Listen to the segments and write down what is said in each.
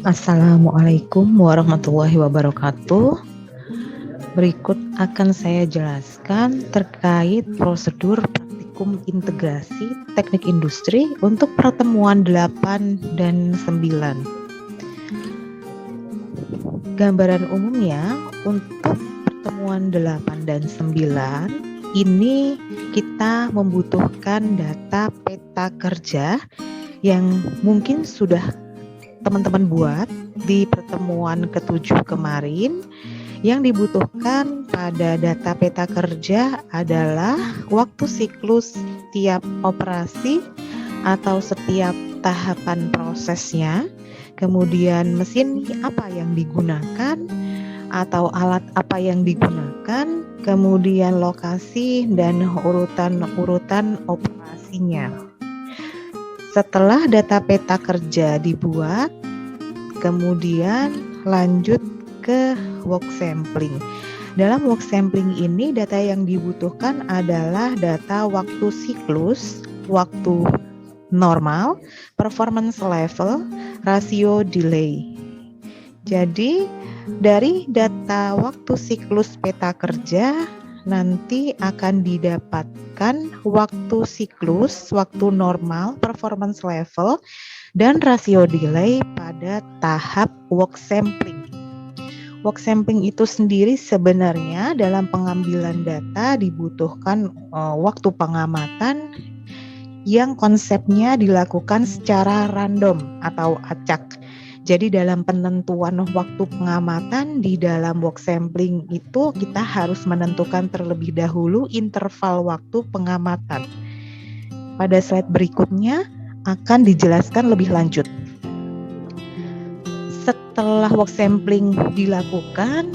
Assalamualaikum warahmatullahi wabarakatuh. Berikut akan saya jelaskan terkait prosedur praktikum integrasi teknik industri untuk pertemuan 8 dan 9. Gambaran umumnya untuk pertemuan 8 dan 9 ini kita membutuhkan data peta kerja yang mungkin sudah teman-teman buat di pertemuan ke-7 kemarin. Yang dibutuhkan pada data peta kerja adalah waktu siklus setiap operasi atau setiap tahapan prosesnya, kemudian mesin apa yang digunakan atau alat apa yang digunakan, kemudian lokasi dan urutan operasinya. Setelah data peta kerja dibuat, kemudian lanjut ke work sampling. Dalam work sampling ini data yang dibutuhkan adalah data waktu siklus, waktu normal, performance level, rasio delay. Jadi dari data waktu siklus peta kerja nanti akan didapatkan waktu siklus, waktu normal, performance level, dan rasio delay pada tahap work sampling. Work sampling itu sendiri sebenarnya dalam pengambilan data dibutuhkan waktu pengamatan yang konsepnya dilakukan secara random atau acak. Jadi dalam penentuan waktu pengamatan di dalam work sampling itu kita harus menentukan terlebih dahulu interval waktu pengamatan. Pada slide berikutnya akan dijelaskan lebih lanjut. Setelah work sampling dilakukan,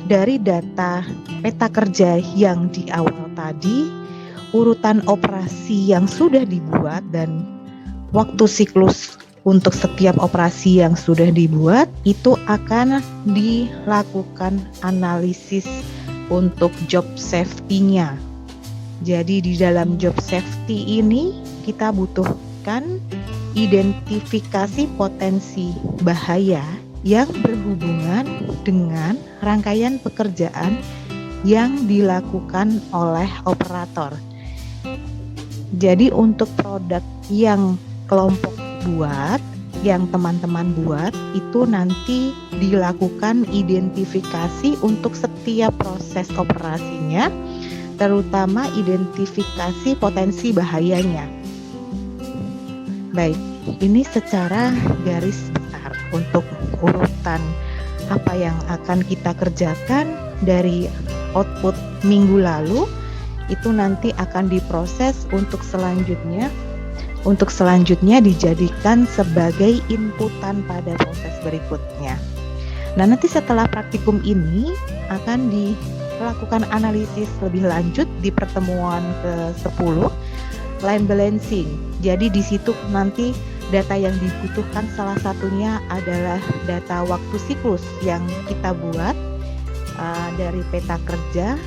dari data peta kerja yang di awal tadi, urutan operasi yang sudah dibuat dan waktu siklus untuk setiap operasi yang sudah dibuat itu akan dilakukan analisis untuk job safety-nya. Jadi di dalam job safety ini kita butuhkan identifikasi potensi bahaya yang berhubungan dengan rangkaian pekerjaan yang dilakukan oleh operator. Jadi untuk produk yang kelompok buat, yang teman-teman buat, itu nanti dilakukan identifikasi untuk setiap proses operasinya, terutama identifikasi potensi bahayanya. Baik, ini secara garis besar untuk urutan apa yang akan kita kerjakan dari output minggu lalu, itu nanti akan diproses untuk selanjutnya dijadikan sebagai inputan pada proses berikutnya. Nah, nanti setelah praktikum ini akan dilakukan analisis lebih lanjut di pertemuan ke-10, line balancing. Jadi di situ nanti data yang dibutuhkan salah satunya adalah data waktu siklus yang kita buat dari peta kerja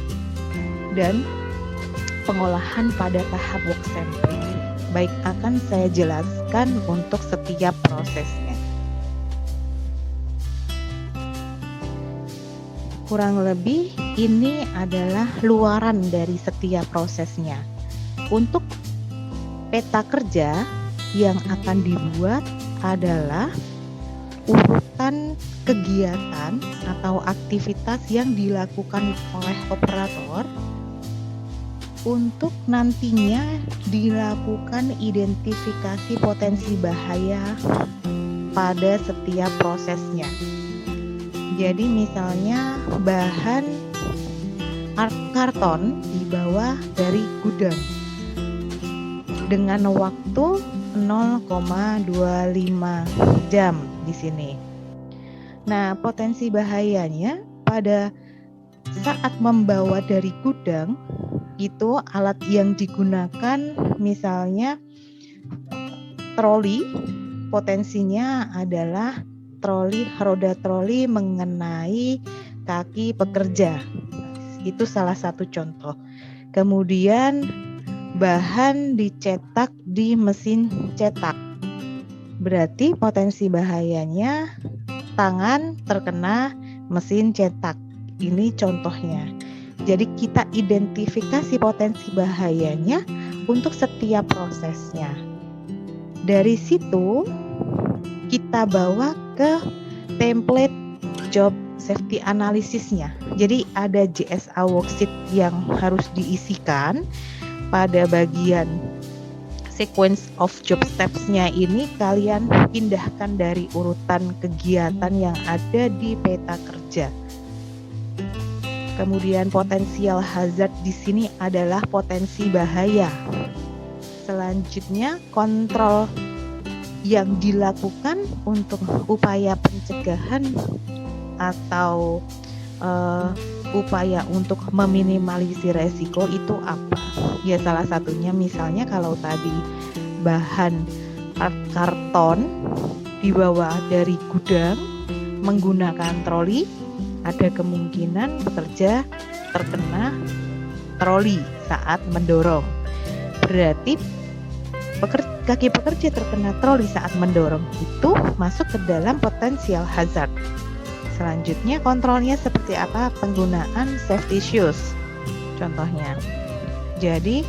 dan pengolahan pada tahap work sampling. Baik, akan saya jelaskan untuk setiap prosesnya. Kurang lebih ini adalah luaran dari setiap prosesnya. Untuk peta kerja yang akan dibuat adalah urutan kegiatan atau aktivitas yang dilakukan oleh operator untuk nantinya dilakukan identifikasi potensi bahaya pada setiap prosesnya. Jadi misalnya bahan karton dibawa dari gudang dengan waktu 0,25 jam di sini. Nah, potensi bahayanya pada saat membawa dari gudang itu alat yang digunakan misalnya troli, potensinya adalah roda troli mengenai kaki pekerja. Itu salah satu contoh. Kemudian bahan dicetak di mesin cetak. Berarti potensi bahayanya tangan terkena mesin cetak. Ini contohnya. Jadi kita identifikasi potensi bahayanya untuk setiap prosesnya. Dari situ kita bawa ke template job safety analysisnya. Jadi ada JSA worksheet yang harus diisikan pada bagian sequence of job steps-nya ini. Kalian pindahkan dari urutan kegiatan yang ada di peta kerja. Kemudian potensial hazard di sini adalah potensi bahaya. Selanjutnya kontrol yang dilakukan untuk upaya pencegahan atau upaya untuk meminimalisir resiko itu apa? Ya salah satunya misalnya kalau tadi bahan karton dibawa dari gudang menggunakan troli, ada kemungkinan pekerja terkena troli saat mendorong. Berarti kaki pekerja terkena troli saat mendorong itu masuk ke dalam potensial hazard. Selanjutnya kontrolnya seperti apa? Penggunaan safety shoes contohnya. Jadi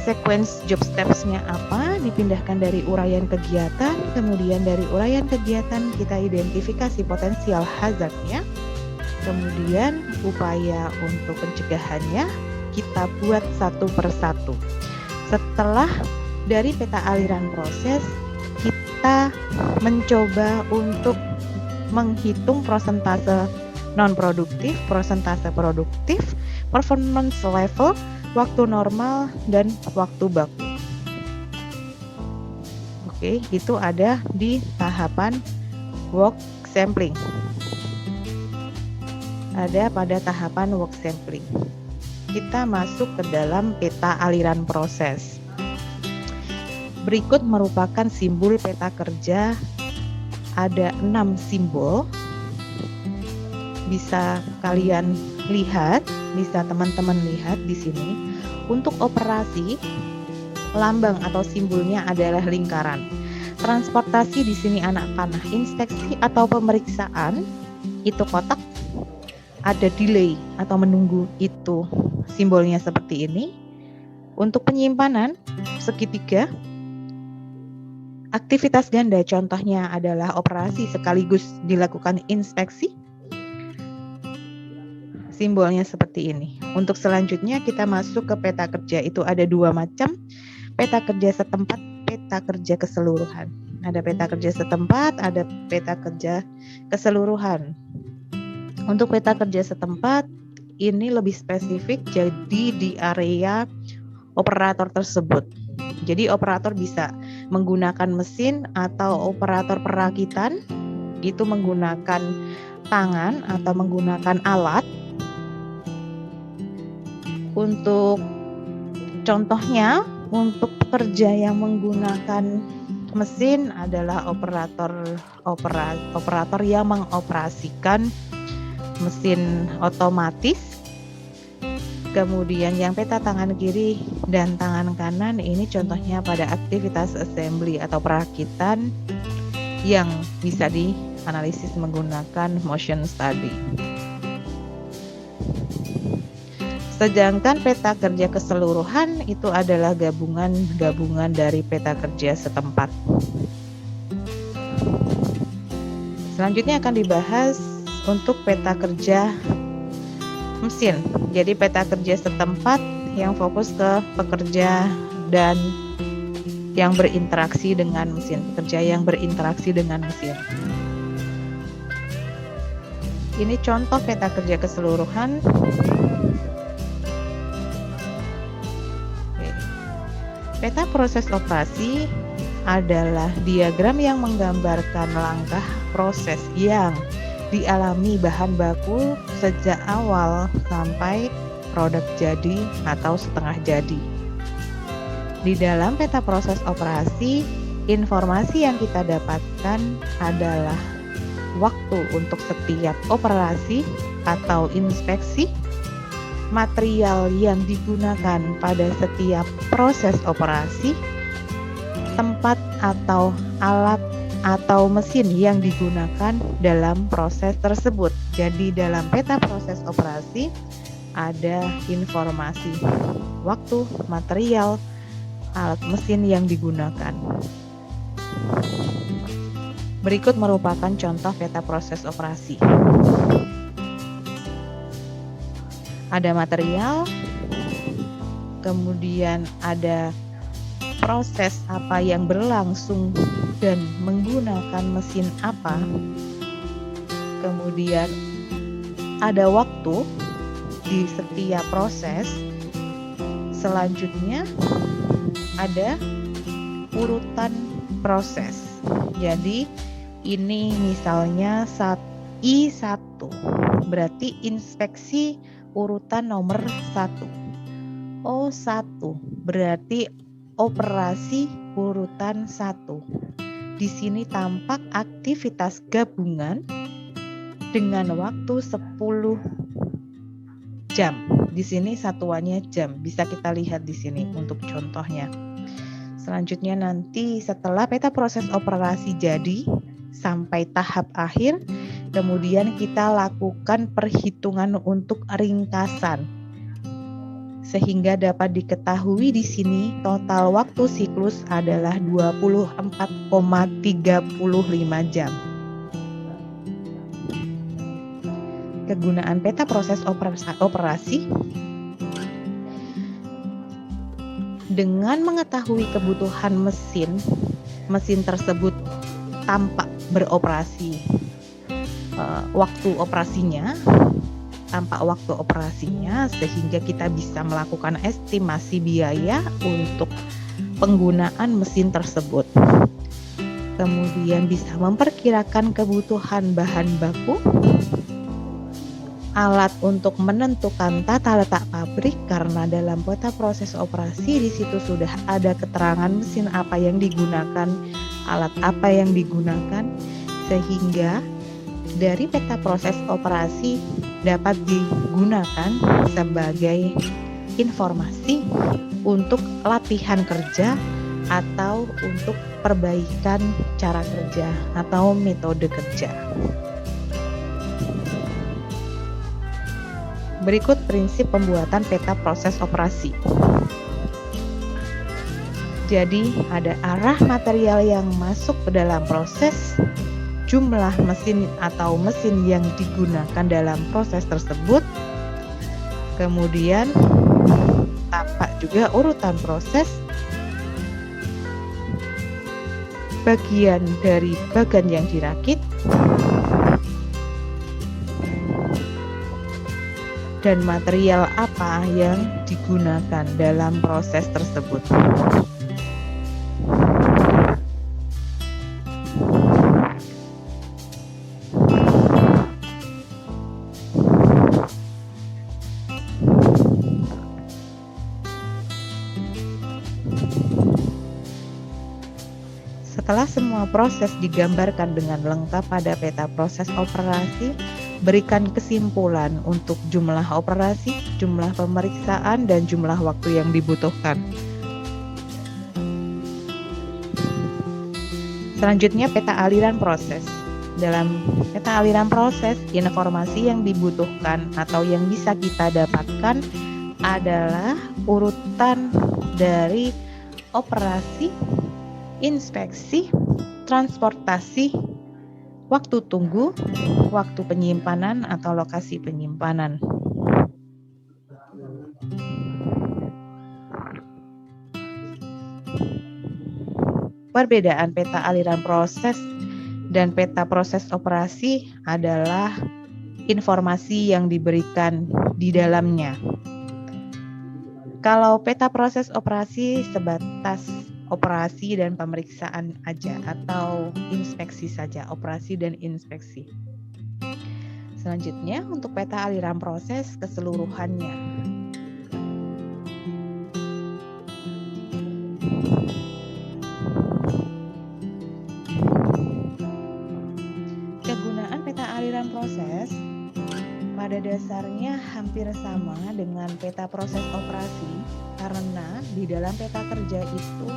sequence job steps-nya apa? Dipindahkan dari uraian kegiatan, kemudian dari uraian kegiatan kita identifikasi potensial hazard-nya, kemudian upaya untuk pencegahannya kita buat satu persatu. Setelah dari peta aliran proses, kita mencoba untuk menghitung prosentase non-produktif, prosentase produktif, performance level, waktu normal, dan waktu baku. Oke, itu ada di tahapan work sampling. Ada pada tahapan work sampling. Kita masuk ke dalam peta aliran proses. Berikut merupakan simbol peta kerja. Ada 6 simbol. Bisa kalian lihat, bisa teman-teman lihat di sini. Untuk operasi, lambang atau simbolnya adalah lingkaran. Transportasi di sini anak panah, inspeksi atau pemeriksaan itu kotak. Ada delay atau menunggu, itu simbolnya seperti ini. Untuk penyimpanan segitiga. Aktivitas ganda contohnya adalah operasi sekaligus dilakukan inspeksi. Simbolnya seperti ini. Untuk selanjutnya kita masuk ke peta kerja. Itu ada 2 macam. Peta kerja setempat, peta kerja keseluruhan. Ada peta kerja setempat, ada peta kerja keseluruhan. Untuk peta kerja setempat ini lebih spesifik, jadi di area operator tersebut. Jadi operator bisa menggunakan mesin atau operator perakitan itu menggunakan tangan atau menggunakan alat. Untuk contohnya, untuk pekerja yang menggunakan mesin adalah operator yang mengoperasikan mesin otomatis. Kemudian yang peta tangan kiri dan tangan kanan ini contohnya pada aktivitas assembly atau perakitan yang bisa dianalisis menggunakan motion study. Sedangkan peta kerja keseluruhan itu adalah gabungan dari peta kerja setempat. Selanjutnya akan dibahas untuk peta kerja mesin. Jadi peta kerja setempat yang fokus ke pekerja dan yang berinteraksi dengan mesin, pekerja yang berinteraksi dengan mesin. Ini contoh peta kerja keseluruhan. Peta proses operasi adalah diagram yang menggambarkan langkah proses yang dialami bahan baku sejak awal sampai produk jadi atau setengah jadi. Di dalam peta proses operasi, informasi yang kita dapatkan adalah waktu untuk setiap operasi atau inspeksi, material yang digunakan pada setiap proses operasi, tempat atau alat atau mesin yang digunakan dalam proses tersebut. Jadi dalam peta proses operasi ada informasi waktu, material, alat mesin yang digunakan. Berikut merupakan contoh peta proses operasi. Ada material, kemudian ada proses apa yang berlangsung dan menggunakan mesin apa, kemudian ada waktu di setiap proses, selanjutnya ada urutan proses. Jadi ini misalnya I1, berarti inspeksi urutan nomor 1. O1 berarti operasi urutan 1. Di sini tampak aktivitas gabungan dengan waktu 10 jam. Di sini satuannya jam. Bisa kita lihat di sini untuk contohnya. Selanjutnya nanti setelah peta proses operasi jadi sampai tahap akhir, kemudian kita lakukan perhitungan untuk ringkasan sehingga dapat diketahui di sini total waktu siklus adalah 24,35 jam. Kegunaan peta proses operasi dengan mengetahui kebutuhan mesin tersebut tampak beroperasi, waktu operasinya sehingga kita bisa melakukan estimasi biaya untuk penggunaan mesin tersebut. Kemudian bisa memperkirakan kebutuhan bahan baku, alat untuk menentukan tata letak pabrik karena dalam peta proses operasi di situ sudah ada keterangan mesin apa yang digunakan, alat apa yang digunakan, sehingga dari peta proses operasi dapat digunakan sebagai informasi untuk latihan kerja atau untuk perbaikan cara kerja atau metode kerja. Berikut prinsip pembuatan peta proses operasi. Jadi ada arah material yang masuk ke dalam proses, jumlah mesin atau mesin yang digunakan dalam proses tersebut, kemudian tampak juga urutan proses, bagian dari bagan yang dirakit, dan material apa yang digunakan dalam proses tersebut. Setelah semua proses digambarkan dengan lengkap pada peta proses operasi, berikan kesimpulan untuk jumlah operasi, jumlah pemeriksaan, dan jumlah waktu yang dibutuhkan. Selanjutnya peta aliran proses. Dalam peta aliran proses, informasi yang dibutuhkan atau yang bisa kita dapatkan adalah urutan dari operasi, inspeksi, transportasi, waktu tunggu, waktu penyimpanan atau lokasi penyimpanan. Perbedaan peta aliran proses dan peta proses operasi adalah informasi yang diberikan di dalamnya. Kalau peta proses operasi sebatas operasi dan pemeriksaan aja atau inspeksi saja, operasi dan inspeksi. Selanjutnya untuk peta aliran proses keseluruhannya. Kegunaan peta aliran proses pada dasarnya hampir sama dengan peta proses operasi, karena di dalam peta kerja itu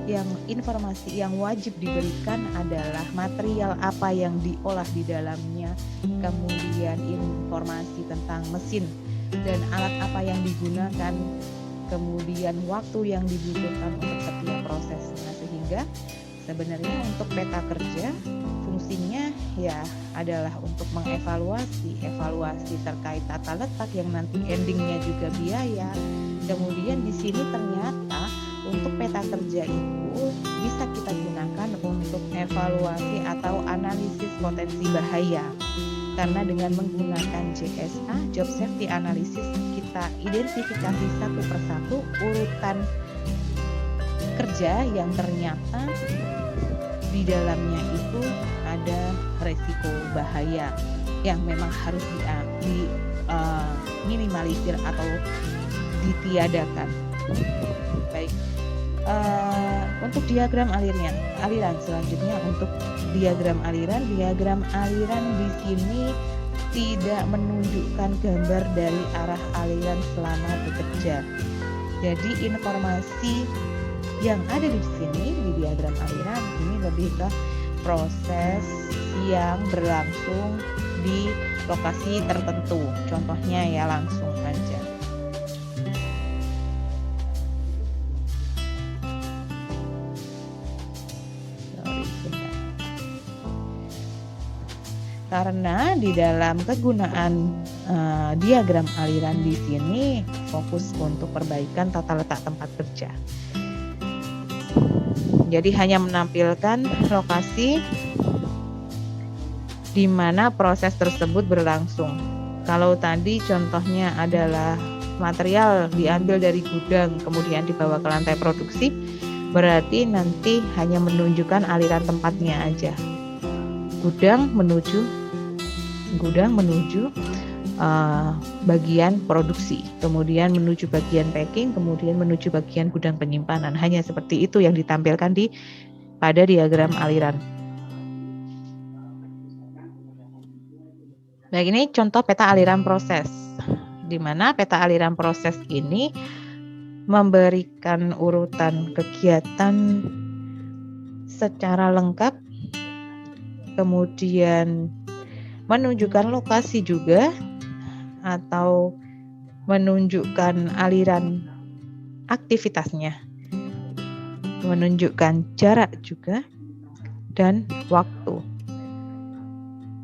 yang informasi yang wajib diberikan adalah material apa yang diolah di dalamnya, kemudian informasi tentang mesin dan alat apa yang digunakan, kemudian waktu yang dibutuhkan untuk setiap prosesnya. Sehingga sebenarnya untuk peta kerja fungsinya ya adalah untuk mengevaluasi terkait tata letak yang nanti endingnya juga biaya. Kemudian di sini ternyata untuk peta kerja itu bisa kita gunakan untuk evaluasi atau analisis potensi bahaya. Karena dengan menggunakan JSA, Job Safety Analysis, kita identifikasi satu persatu urutan kerja yang ternyata di dalamnya itu ada resiko bahaya yang memang harus minimalisir atau ditiadakan. Baik, untuk diagram aliran selanjutnya, untuk diagram aliran di sini tidak menunjukkan gambar dari arah aliran selama bekerja. Jadi informasi yang ada di sini di diagram aliran ini lebih ke proses yang berlangsung di lokasi tertentu. Contohnya ya langsung aja. Karena di dalam kegunaan diagram aliran di sini fokus untuk perbaikan tata letak tempat kerja. Jadi hanya menampilkan lokasi di mana proses tersebut berlangsung. Kalau tadi contohnya adalah material diambil dari gudang kemudian dibawa ke lantai produksi, berarti nanti hanya menunjukkan aliran tempatnya aja. Gudang menuju bagian produksi, kemudian menuju bagian packing, kemudian menuju bagian gudang penyimpanan. Hanya seperti itu yang ditampilkan pada diagram aliran. Baik, ini contoh peta aliran proses, di mana peta aliran proses ini memberikan urutan kegiatan secara lengkap, kemudian menunjukkan lokasi juga atau menunjukkan aliran aktivitasnya, menunjukkan jarak juga dan waktu.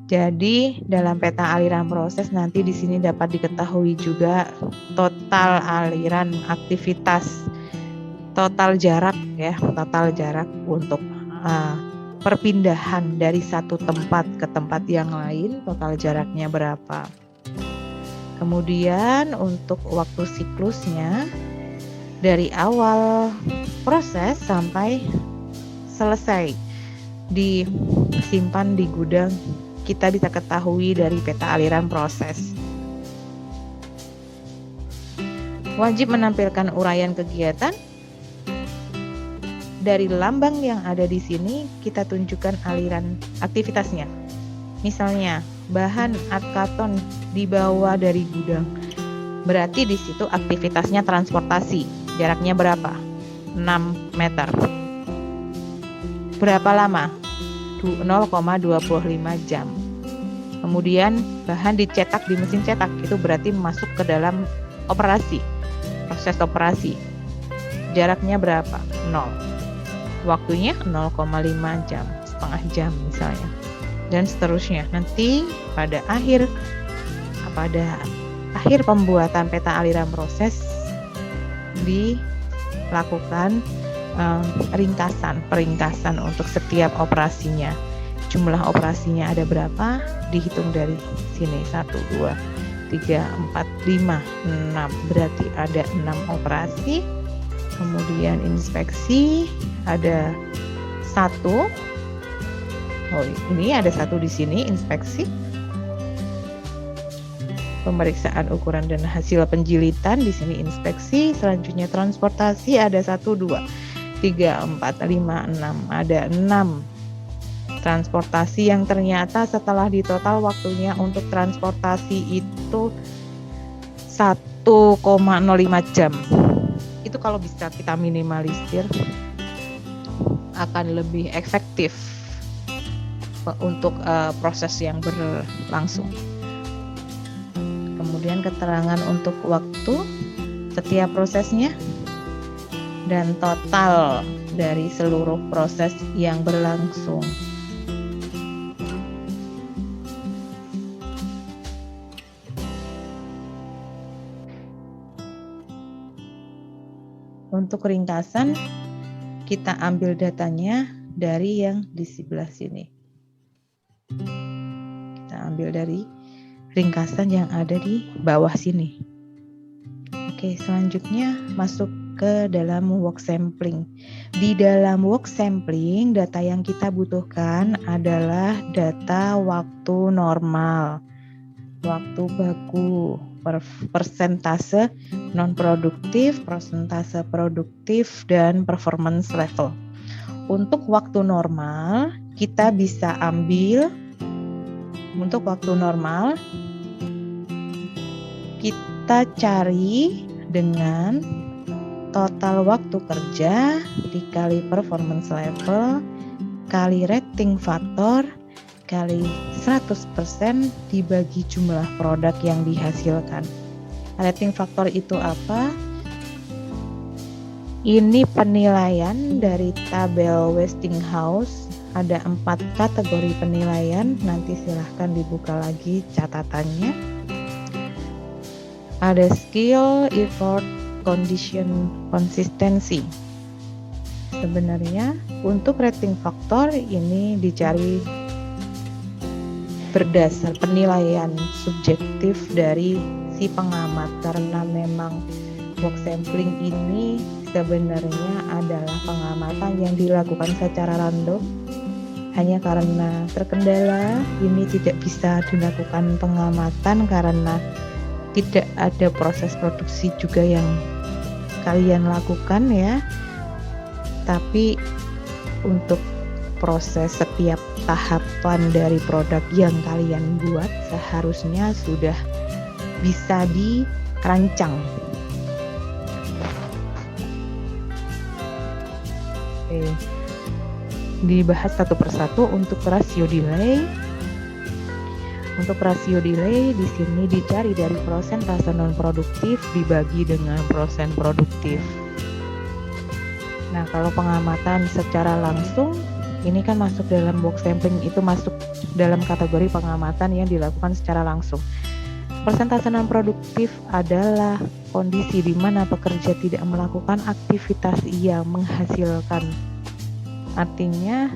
Jadi dalam peta aliran proses nanti di sini dapat diketahui juga total aliran aktivitas, total jarak untuk perpindahan dari satu tempat ke tempat yang lain, total jaraknya berapa. Kemudian untuk waktu siklusnya dari awal proses sampai selesai disimpan di gudang, kita bisa ketahui dari peta aliran proses. Wajib menampilkan uraian kegiatan. Dari lambang yang ada di sini kita tunjukkan aliran aktivitasnya. Misalnya bahan karton dibawa dari gudang, berarti di situ aktivitasnya transportasi. Jaraknya berapa? 6 meter. Berapa lama? 0,25 jam. Kemudian bahan dicetak di mesin cetak, itu berarti masuk ke dalam operasi, proses operasi. Jaraknya berapa? 0. Waktunya 0,5 jam, setengah jam misalnya, dan seterusnya. Nanti pada akhir pembuatan peta aliran proses dilakukan peringkasan untuk setiap operasinya. Jumlah operasinya ada berapa? Dihitung dari sini 1, 2, 3, 4, 5, 6. Berarti ada 6 operasi. Kemudian inspeksi ada 1. Oh, ini ada 1 di sini, inspeksi. Pemeriksaan ukuran dan hasil penjilitan di sini inspeksi. Selanjutnya transportasi ada 1, 2, 3, 4, 5, 6. Ada 6 transportasi yang ternyata setelah ditotal waktunya untuk transportasi itu 1,05 jam. Itu kalau bisa kita minimalisir akan lebih efektif untuk proses yang berlangsung. Kemudian keterangan untuk waktu setiap prosesnya dan total dari seluruh proses yang berlangsung. Untuk ringkasan, kita ambil datanya dari yang di sebelah sini. Kita ambil dari ringkasan yang ada di bawah sini. Oke, selanjutnya masuk ke dalam work sampling. Di dalam work sampling, data yang kita butuhkan adalah data waktu normal, waktu baku, persentase non-produktif, persentase produktif, dan performance level. Untuk waktu normal, kita bisa ambil, untuk waktu normal, kita cari dengan total waktu kerja dikali performance level kali rating faktor kali 100% dibagi jumlah produk yang dihasilkan. Rating faktor itu apa? Ini penilaian dari tabel Westinghouse. Ada 4 kategori penilaian. Nanti silahkan dibuka lagi catatannya. Ada skill, effort, condition, consistency. Sebenarnya untuk rating faktor ini dicari berdasar penilaian subjektif dari si pengamat, karena memang work sampling ini sebenarnya adalah pengamatan yang dilakukan secara random. Hanya karena terkendala ini tidak bisa dilakukan pengamatan karena tidak ada proses produksi juga yang kalian lakukan ya. Tapi untuk proses setiap tahapan dari produk yang kalian buat seharusnya sudah bisa dirancang. Oke. Dibahas satu persatu untuk rasio delay. Untuk rasio delay di sini dicari dari persentase non produktif dibagi dengan persen produktif. Nah, kalau pengamatan secara langsung ini kan masuk dalam work sampling, itu masuk dalam kategori pengamatan yang dilakukan secara langsung. Persentase non produktif adalah kondisi di mana pekerja tidak melakukan aktivitas yang menghasilkan. Artinya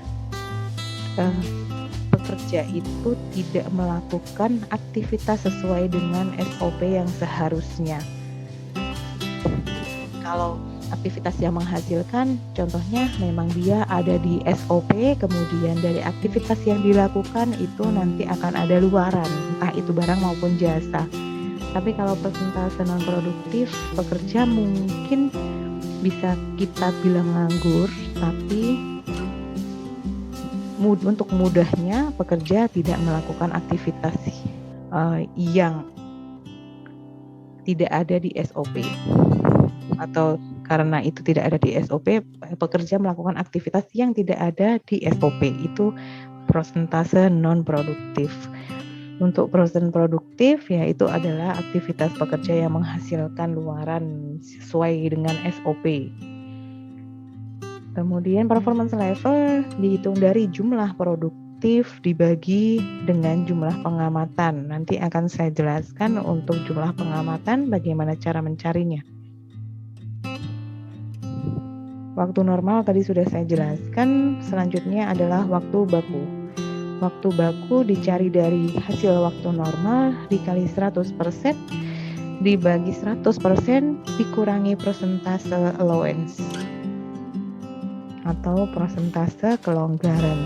pekerja itu tidak melakukan aktivitas sesuai dengan SOP yang seharusnya. Kalau aktivitas yang menghasilkan, contohnya memang dia ada di SOP, kemudian dari aktivitas yang dilakukan itu nanti akan ada luaran, entah itu barang maupun jasa. Tapi kalau persentase non produktif, pekerja mungkin bisa kita bilang nganggur, tapi untuk mudahnya pekerja tidak melakukan aktivitas yang tidak ada di SOP, atau karena itu tidak ada di SOP, pekerja melakukan aktivitas yang tidak ada di SOP, itu persentase non produktif. Untuk persen produktif yaitu adalah aktivitas pekerja yang menghasilkan luaran sesuai dengan SOP. Kemudian performance level dihitung dari jumlah produktif dibagi dengan jumlah pengamatan. Nanti akan saya jelaskan untuk jumlah pengamatan bagaimana cara mencarinya. Waktu normal tadi sudah saya jelaskan. Selanjutnya adalah waktu baku. Waktu baku dicari dari hasil waktu normal dikali 100% dibagi 100% dikurangi persentase allowance atau persentase kelonggaran.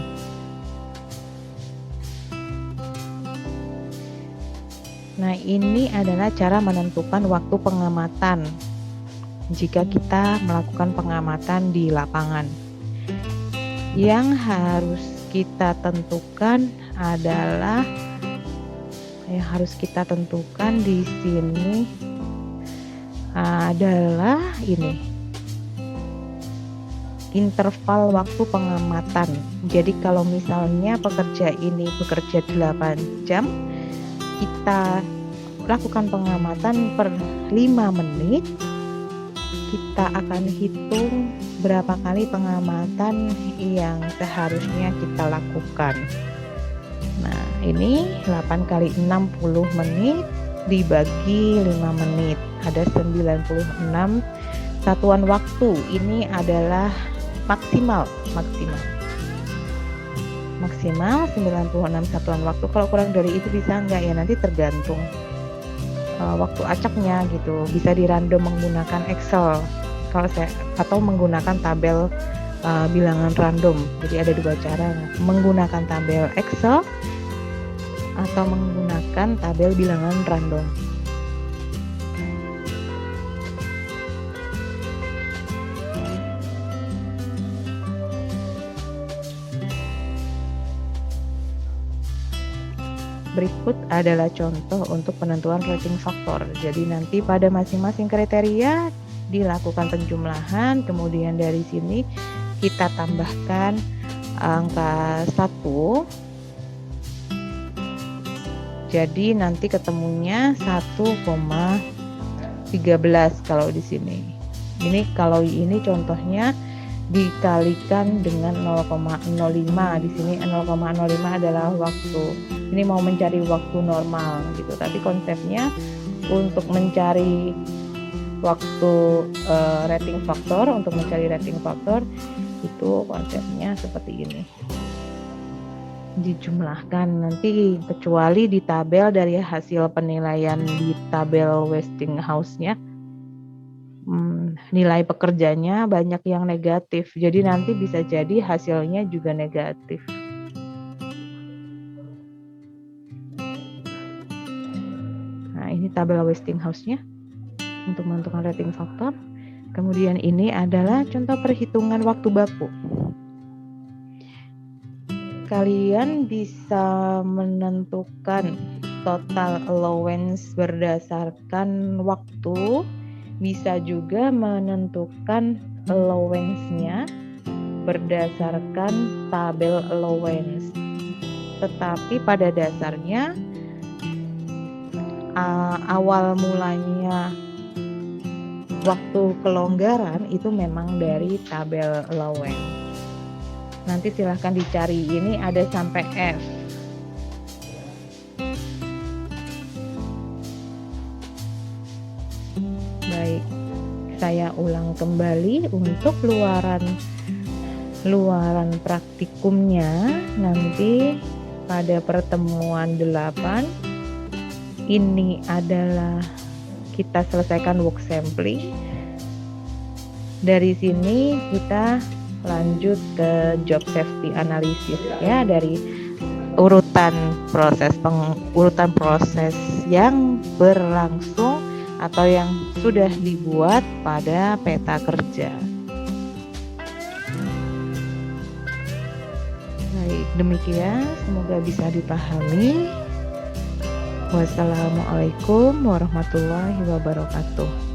Nah, ini adalah cara menentukan waktu pengamatan jika kita melakukan pengamatan di lapangan. Yang harus kita tentukan adalah yang harus kita tentukan di sini adalah ini, interval waktu pengamatan. Jadi kalau misalnya pekerja ini bekerja 8 jam, kita lakukan pengamatan per 5 menit, kita akan hitung berapa kali pengamatan yang seharusnya kita lakukan. Nah, ini 8 kali 60 menit dibagi 5 menit, ada 96 satuan waktu. Ini adalah maksimal 96 satuan waktu. Kalau kurang dari itu bisa enggak ya, nanti tergantung waktu acaknya gitu. Bisa di random menggunakan Excel atau menggunakan tabel bilangan random. Jadi ada 2 cara, menggunakan tabel Excel atau menggunakan tabel bilangan random. Berikut adalah contoh untuk penentuan rating faktor. Jadi nanti pada masing-masing kriteria dilakukan penjumlahan, kemudian dari sini kita tambahkan angka 1. Jadi nanti ketemunya 1,13 kalau di sini. Ini kalau ini contohnya dikalikan dengan 0,05. Di sini 0,05 adalah waktu. Ini mau mencari waktu normal gitu. Tapi konsepnya untuk mencari waktu rating faktor, untuk mencari rating faktor itu konsepnya seperti ini. Dijumlahkan nanti, kecuali di tabel dari hasil penilaian di tabel Westinghouse-nya, nilai pekerjanya banyak yang negatif, jadi nanti bisa jadi hasilnya juga negatif. Nah, ini tabel Westinghouse-nya untuk menentukan rating faktor. Kemudian ini adalah contoh perhitungan waktu baku. Kalian bisa menentukan total allowance berdasarkan waktu, bisa juga menentukan allowance-nya berdasarkan tabel allowance. Tetapi pada dasarnya awal mulanya waktu kelonggaran itu memang dari tabel allowance. Nanti silahkan dicari, ini ada sampai F. Baik, saya ulang kembali untuk luaran praktikumnya nanti pada pertemuan 8. Ini adalah kita selesaikan work sampling. Dari sini kita lanjut ke job safety analysis ya, dari urutan proses yang berlangsung atau yang sudah dibuat pada peta kerja. Baik, demikian, semoga bisa dipahami. Wassalamualaikum warahmatullahi wabarakatuh.